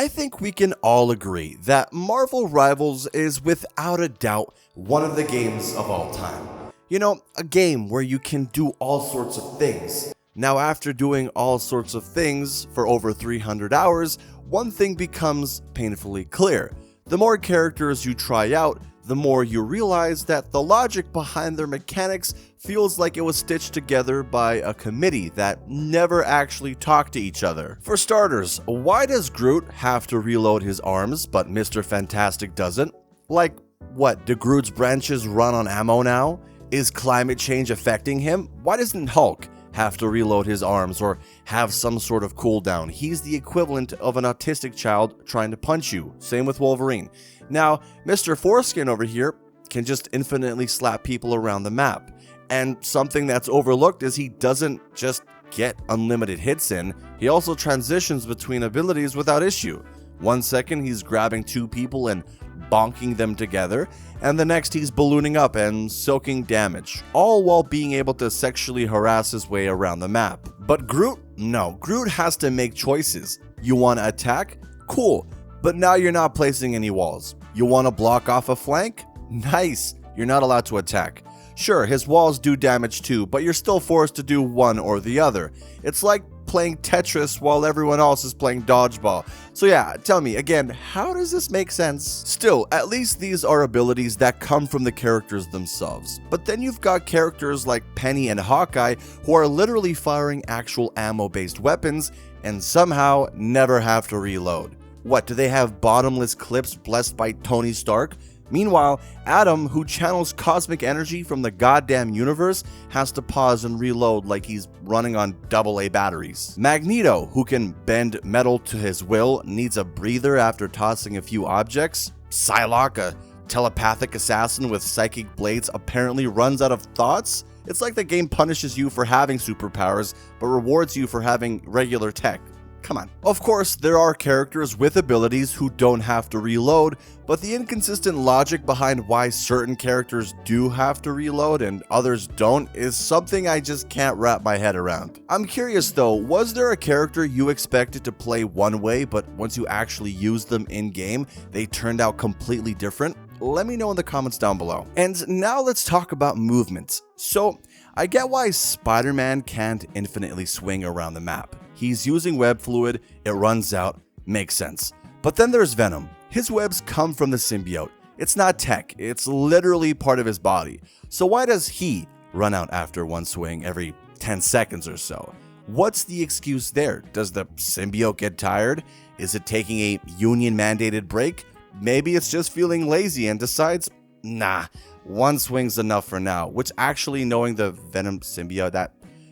I think we can all agree that Marvel Rivals is without a doubt one of the games of all time. You know, a game where you can do all sorts of things. Now, after doing all sorts of things for over 300 hours, one thing becomes painfully clear. The more characters you try out, the more you realize that the logic behind their mechanics feels like it was stitched together by a committee that never actually talked to each other. For starters, why does Groot have to reload his arms but Mr. Fantastic doesn't? Like, what, do Groot's branches run on ammo now? Is climate change affecting him? Why doesn't Hulk have to reload his arms or have some sort of cooldown? He's the equivalent of an autistic child trying to punch you. Same with Wolverine. Now, Mr. Foreskin over here can just infinitely slap people around the map. And something that's overlooked is he doesn't just get unlimited hits in, he also transitions between abilities without issue. 1 second he's grabbing 2 people and bonking them together, and the next he's ballooning up and soaking damage, all while being able to sexually harass his way around the map. But Groot? No, Groot has to make choices. You want to attack? Cool, but now you're not placing any walls. You want to block off a flank? Nice, you're not allowed to attack. Sure, his walls do damage too, but you're still forced to do one or the other. It's like playing Tetris while everyone else is playing dodgeball. So yeah, tell me again, how does this make sense? Still, at least these are abilities that come from the characters themselves. But then you've got characters like Penny and Hawkeye who are literally firing actual ammo-based weapons and somehow never have to reload. What, do they have bottomless clips blessed by Tony Stark? Meanwhile, Adam, who channels cosmic energy from the goddamn universe, has to pause and reload like he's running on AA batteries. Magneto, who can bend metal to his will, needs a breather after tossing a few objects. Psylocke, a telepathic assassin with psychic blades, apparently runs out of thoughts. It's like the game punishes you for having superpowers, but rewards you for having regular tech. Come on. Of course, there are characters with abilities who don't have to reload, but the inconsistent logic behind why certain characters do have to reload and others don't is something I just can't wrap my head around. I'm curious though, was there a character you expected to play one way, but once you actually used them in-game, they turned out completely different? Let me know in the comments down below. And now let's talk about movements. So, I get why Spider-Man can't infinitely swing around the map. He's using web fluid, it runs out, makes sense. But then there's Venom. His webs come from the symbiote. It's not tech, it's literally part of his body. So why does he run out after one swing every 10 seconds or so? What's the excuse there? Does the symbiote get tired? Is it taking a union-mandated break? Maybe it's just feeling lazy and decides, nah, one swing's enough for now, which actually, knowing the Venom symbiote,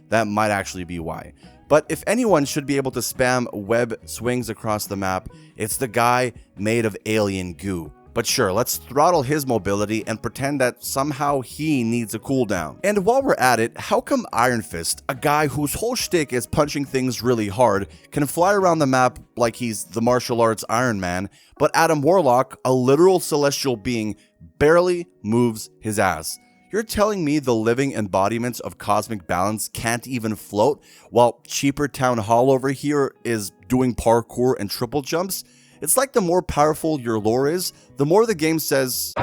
that might actually be why. But if anyone should be able to spam web swings across the map, it's the guy made of alien goo. But sure, let's throttle his mobility and pretend that somehow he needs a cooldown. And while we're at it, how come Iron Fist, a guy whose whole shtick is punching things really hard, can fly around the map like he's the martial arts Iron Man, but Adam Warlock, a literal celestial being, barely moves his ass? You're telling me the living embodiments of cosmic balance can't even float, while Cheaper Town Hall over here is doing parkour and triple jumps? It's like the more powerful your lore is, the more the game says.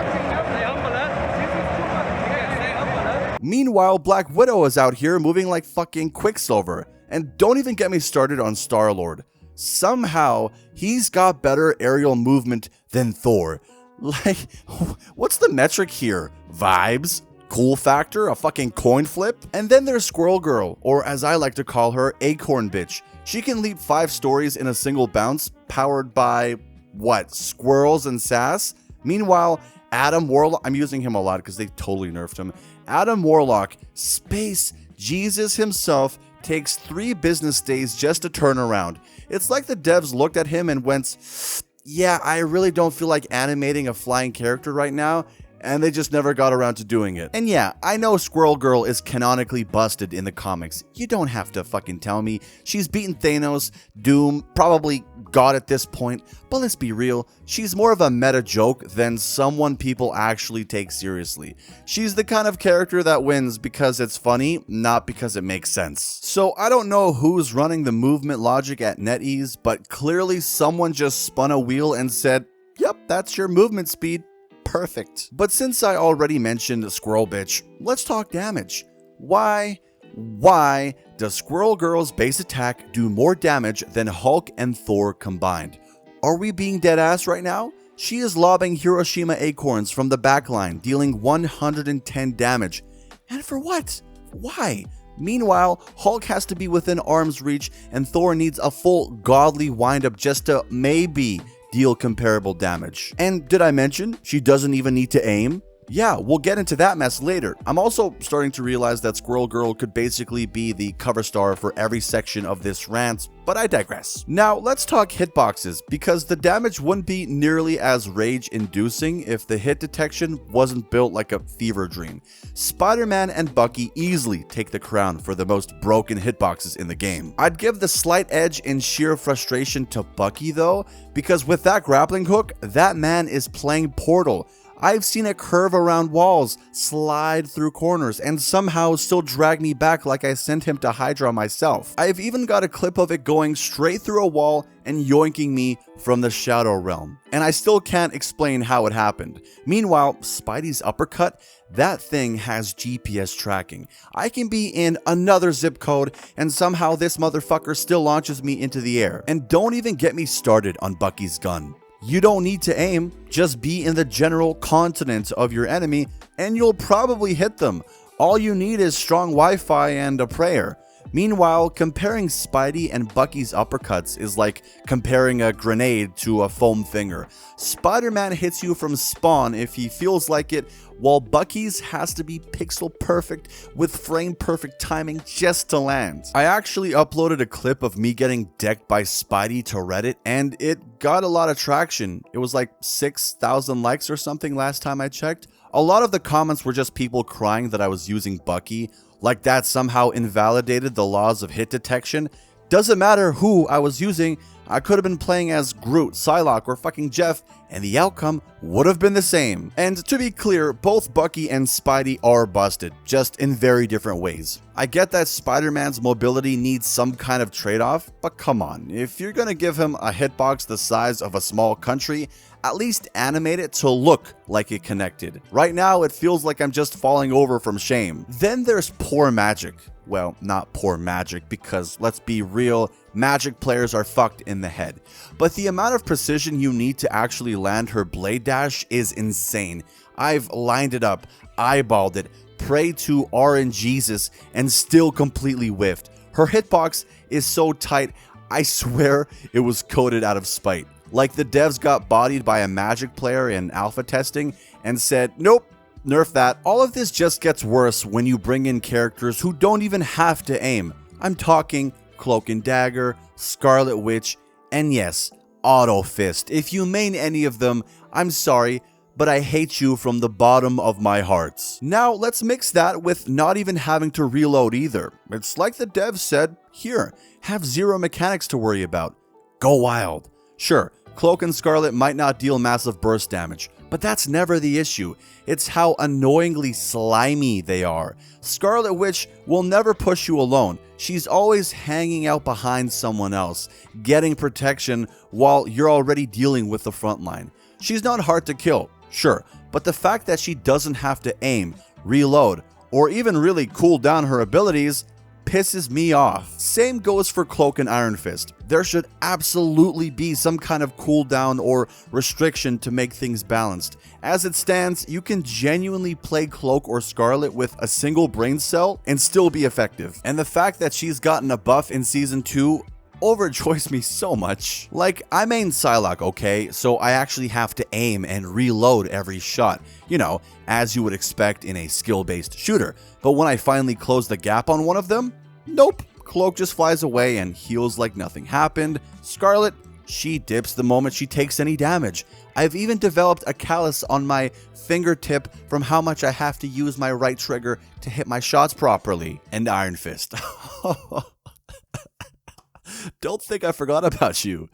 Meanwhile, Black Widow is out here moving like fucking Quicksilver. And don't even get me started on Star-Lord. Somehow, he's got better aerial movement than Thor. Like, what's the metric here? Vibes? Cool factor? A fucking coin flip? And then there's Squirrel Girl, or as I like to call her, Acorn Bitch. She can leap 5 stories in a single bounce, powered by, what, squirrels and sass? Meanwhile, Adam Warlock, I'm using him a lot because they totally nerfed him. Adam Warlock, Space Jesus himself, takes 3 business days just to turn around. It's like the devs looked at him and went, yeah, I really don't feel like animating a flying character right now, and they just never got around to doing it. And yeah, I know Squirrel Girl is canonically busted in the comics. You don't have to fucking tell me. She's beaten Thanos, Doom, probably God at this point, but let's be real, she's more of a meta joke than someone people actually take seriously. She's the kind of character that wins because it's funny, not because it makes sense. So I don't know who's running the movement logic at NetEase, but clearly someone just spun a wheel and said, yep, that's your movement speed. Perfect. But since I already mentioned Squirrel Bitch, let's talk damage. Why does Squirrel Girl's base attack do more damage than Hulk and Thor combined? Are we being dead ass right now? She is lobbing Hiroshima acorns from the backline, dealing 110 damage. And for what? Why? Meanwhile, Hulk has to be within arm's reach and Thor needs a full godly windup just to maybe deal comparable damage. And did I mention she doesn't even need to aim? Yeah, we'll get into that mess later. I'm also starting to realize that Squirrel Girl could basically be the cover star for every section of this rant, but I digress. Now, let's talk hitboxes, because the damage wouldn't be nearly as rage-inducing if the hit detection wasn't built like a fever dream. Spider-Man and Bucky easily take the crown for the most broken hitboxes in the game. I'd give the slight edge in sheer frustration to Bucky though, because with that grappling hook, that man is playing Portal. I've seen it curve around walls, slide through corners, and somehow still drag me back like I sent him to Hydra myself. I've even got a clip of it going straight through a wall and yoinking me from the Shadow Realm. And I still can't explain how it happened. Meanwhile, Spidey's uppercut, that thing has GPS tracking. I can be in another zip code and somehow this motherfucker still launches me into the air. And don't even get me started on Bucky's gun. You don't need to aim, just be in the general continent of your enemy and you'll probably hit them. All you need is strong Wi-Fi and a prayer. Meanwhile, comparing Spidey and Bucky's uppercuts is like comparing a grenade to a foam finger. Spider-Man hits you from spawn if he feels like it, while Bucky's has to be pixel perfect with frame perfect timing just to land. I actually uploaded a clip of me getting decked by Spidey to Reddit and it got a lot of traction. It was like 6,000 likes or something last time I checked. A lot of the comments were just people crying that I was using Bucky, like that somehow invalidated the laws of hit detection. Doesn't matter who I was using, I could have been playing as Groot, Psylocke, or fucking Jeff, and the outcome would have been the same. And to be clear, both Bucky and Spidey are busted, just in very different ways. I get that Spider-Man's mobility needs some kind of trade-off, but come on, if you're gonna give him a hitbox the size of a small country, at least animate it to look like it connected. Right now, it feels like I'm just falling over from shame. Then there's poor magic. Well, not poor magic, because let's be real, magic players are fucked in the head. But the amount of precision you need to actually land her blade dash is insane. I've lined it up, eyeballed it, prayed to RNGesus, and still completely whiffed. Her hitbox is so tight, I swear it was coded out of spite. Like the devs got bodied by a magic player in alpha testing and said, nope, nerf that. All of this just gets worse when you bring in characters who don't even have to aim. I'm talking Cloak and Dagger, Scarlet Witch, and yes, Auto Fist. If you main any of them, I'm sorry, but I hate you from the bottom of my heart. Now let's mix that with not even having to reload either. It's like the devs said, here, have zero mechanics to worry about. Go wild. Sure, Cloak and Scarlet might not deal massive burst damage, but that's never the issue. It's how annoyingly slimy they are. Scarlet Witch will never push you alone. She's always hanging out behind someone else, getting protection while you're already dealing with the front line. She's not hard to kill, sure, but the fact that she doesn't have to aim, reload, or even really cool down her abilities pisses me off. Same goes for Cloak and Iron Fist. There should absolutely be some kind of cooldown or restriction to make things balanced. As it stands, you can genuinely play Cloak or Scarlet with a single brain cell and still be effective. And the fact that she's gotten a buff in Season 2 overjoys me so much. Like, I main Psylocke, okay, so I actually have to aim and reload every shot, you know, as you would expect in a skill-based shooter. But when I finally close the gap on one of them, nope, Cloak just flies away and heals like nothing happened. Scarlet, She dips the moment she takes any damage. I've even developed a callus on my fingertip from how much I have to use my right trigger to hit my shots properly. And Iron Fist. Don't think I forgot about you.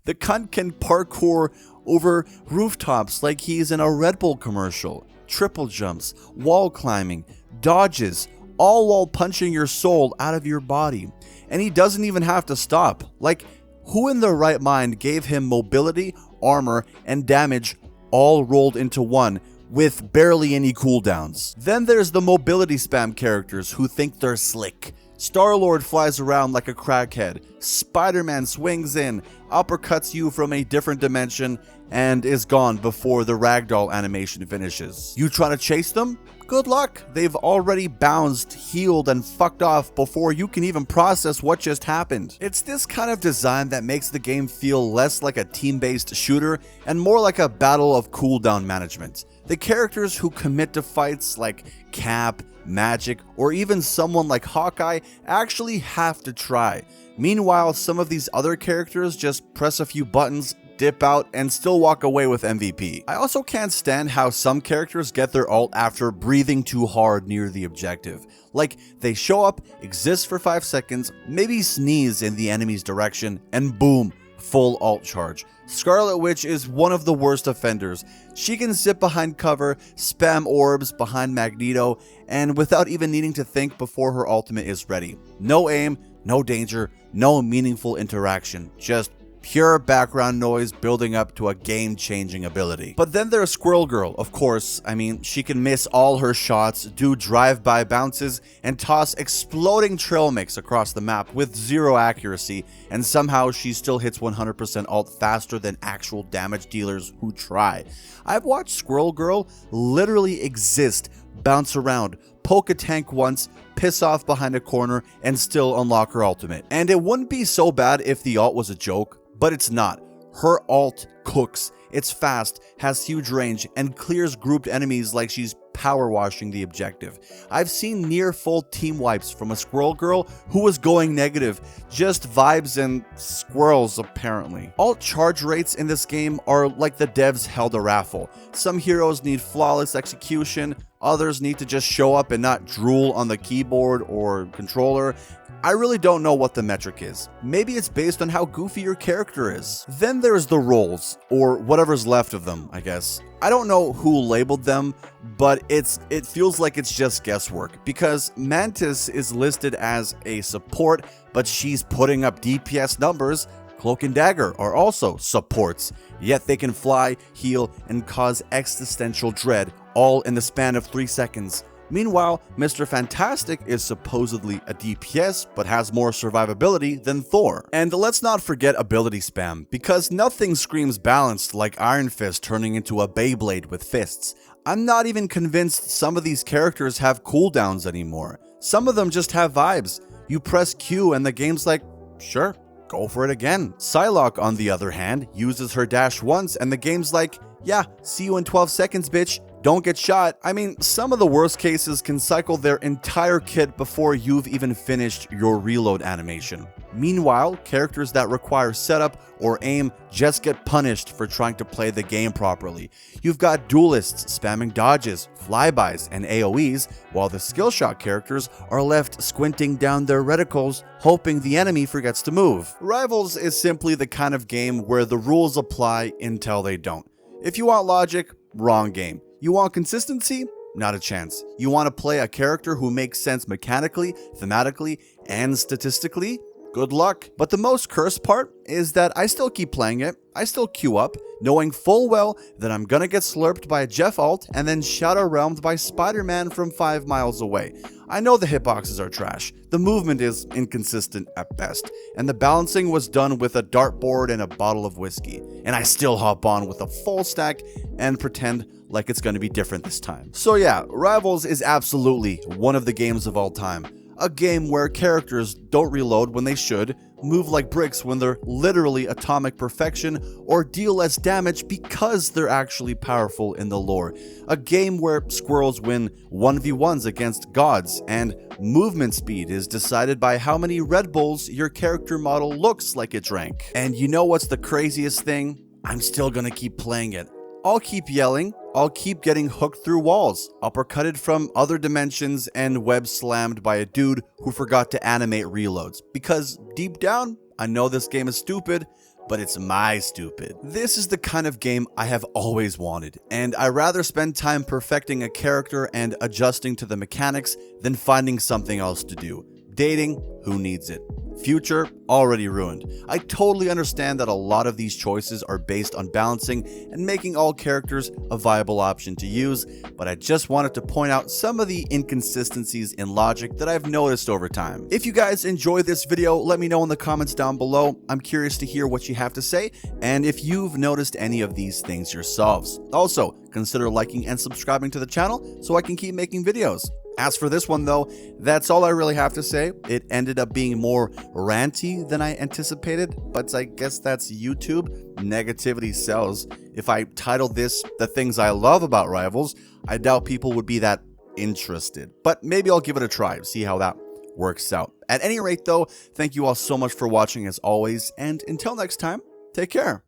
The cunt can parkour over rooftops like he's in a Red Bull commercial. Triple jumps, wall climbing, dodges, all while punching your soul out of your body. And he doesn't even have to stop. Like, who in their right mind gave him mobility, armor, and damage all rolled into one with barely any cooldowns? Then there's the mobility spam characters who think they're slick. Star-Lord flies around like a crackhead. Spider-Man swings in, uppercuts you from a different dimension, and is gone before the ragdoll animation finishes. You try to chase them? Good luck. They've already bounced, healed, and fucked off before you can even process what just happened. It's this kind of design that makes the game feel less like a team-based shooter and more like a battle of cooldown management. The characters who commit to fights like Cap, Magic, or even someone like Hawkeye actually have to try. Meanwhile, some of these other characters just press a few buttons, dip out, and still walk away with MVP. I also can't stand how some characters get their ult after breathing too hard near the objective. Like, they show up, exist for 5 seconds, maybe sneeze in the enemy's direction, and boom, full ult charge. Scarlet Witch is one of the worst offenders. She can sit behind cover, spam orbs behind Magneto, and without even needing to think before her ultimate is ready. No aim, no danger, no meaningful interaction, just pure background noise building up to a game-changing ability. But then there's Squirrel Girl, of course. I mean, she can miss all her shots, do drive-by bounces, and toss exploding trail mix across the map with zero accuracy, and somehow she still hits 100% ult faster than actual damage dealers who try. I've watched Squirrel Girl literally exist, bounce around, poke a tank once, piss off behind a corner, and still unlock her ultimate. And it wouldn't be so bad if the ult was a joke, but it's not. Her ult cooks. It's fast, has huge range, and clears grouped enemies like she's power washing the objective. I've seen near full team wipes from a Squirrel Girl who was going negative. Just vibes and squirrels apparently. Ult charge rates in this game are like the devs held a raffle. Some heroes need flawless execution, others need to just show up and not drool on the keyboard or controller. I really don't know what the metric is. Maybe it's based on how goofy your character is. Then there's the roles, or whatever's left of them, I guess. I don't know who labeled them, but it feels like it's just guesswork, because Mantis is listed as a support, but she's putting up DPS numbers. Cloak and Dagger are also supports, yet they can fly, heal, and cause existential dread, all in the span of 3 seconds. Meanwhile, Mr. Fantastic is supposedly a DPS, but has more survivability than Thor. And let's not forget ability spam, because nothing screams balanced like Iron Fist turning into a Beyblade with fists. I'm not even convinced some of these characters have cooldowns anymore. Some of them just have vibes. You press Q and the game's like, sure, go for it again. Psylocke, on the other hand, uses her dash once and the game's like, yeah, see you in 12 seconds, bitch. Don't get shot. I mean, some of the worst cases can cycle their entire kit before you've even finished your reload animation. Meanwhile, characters that require setup or aim just get punished for trying to play the game properly. You've got duelists spamming dodges, flybys, and AoEs, while the skillshot characters are left squinting down their reticles, hoping the enemy forgets to move. Rivals is simply the kind of game where the rules apply until they don't. If you want logic, wrong game. You want consistency? Not a chance. You want to play a character who makes sense mechanically, thematically, and statistically? Good luck. But the most cursed part is that I still keep playing it. I still queue up, knowing full well that I'm gonna get slurped by a Jeff ult and then shadow realmed by Spider-Man from 5 miles away. I know the hitboxes are trash, the movement is inconsistent at best, and the balancing was done with a dartboard and a bottle of whiskey, and I still hop on with a full stack and pretend like it's gonna be different this time. So yeah, Rivals is absolutely one of the games of all time. A game where characters don't reload when they should, move like bricks when they're literally atomic perfection, or deal less damage because they're actually powerful in the lore. A game where squirrels win 1v1s against gods, and movement speed is decided by how many Red Bulls your character model looks like it drank. And you know what's the craziest thing? I'm still gonna keep playing it. I'll keep yelling, I'll keep getting hooked through walls, uppercutted from other dimensions, and web slammed by a dude who forgot to animate reloads. Because deep down, I know this game is stupid, but it's my stupid. This is the kind of game I have always wanted, and I'd rather spend time perfecting a character and adjusting to the mechanics than finding something else to do. Dating, who needs it? Future, already ruined. I totally understand that a lot of these choices are based on balancing and making all characters a viable option to use, but I just wanted to point out some of the inconsistencies in logic that I've noticed over time. If you guys enjoyed this video, let me know in the comments down below. I'm curious to hear what you have to say, and if you've noticed any of these things yourselves. Also, consider liking and subscribing to the channel so I can keep making videos. As for this one though, that's all I really have to say. It ended up being more ranty than I anticipated, but I guess that's YouTube. Negativity sells. If I titled this The Things I Love About Rivals, I doubt people would be that interested. But maybe I'll give it a try, see how that works out. At any rate though, thank you all so much for watching as always, and until next time, take care.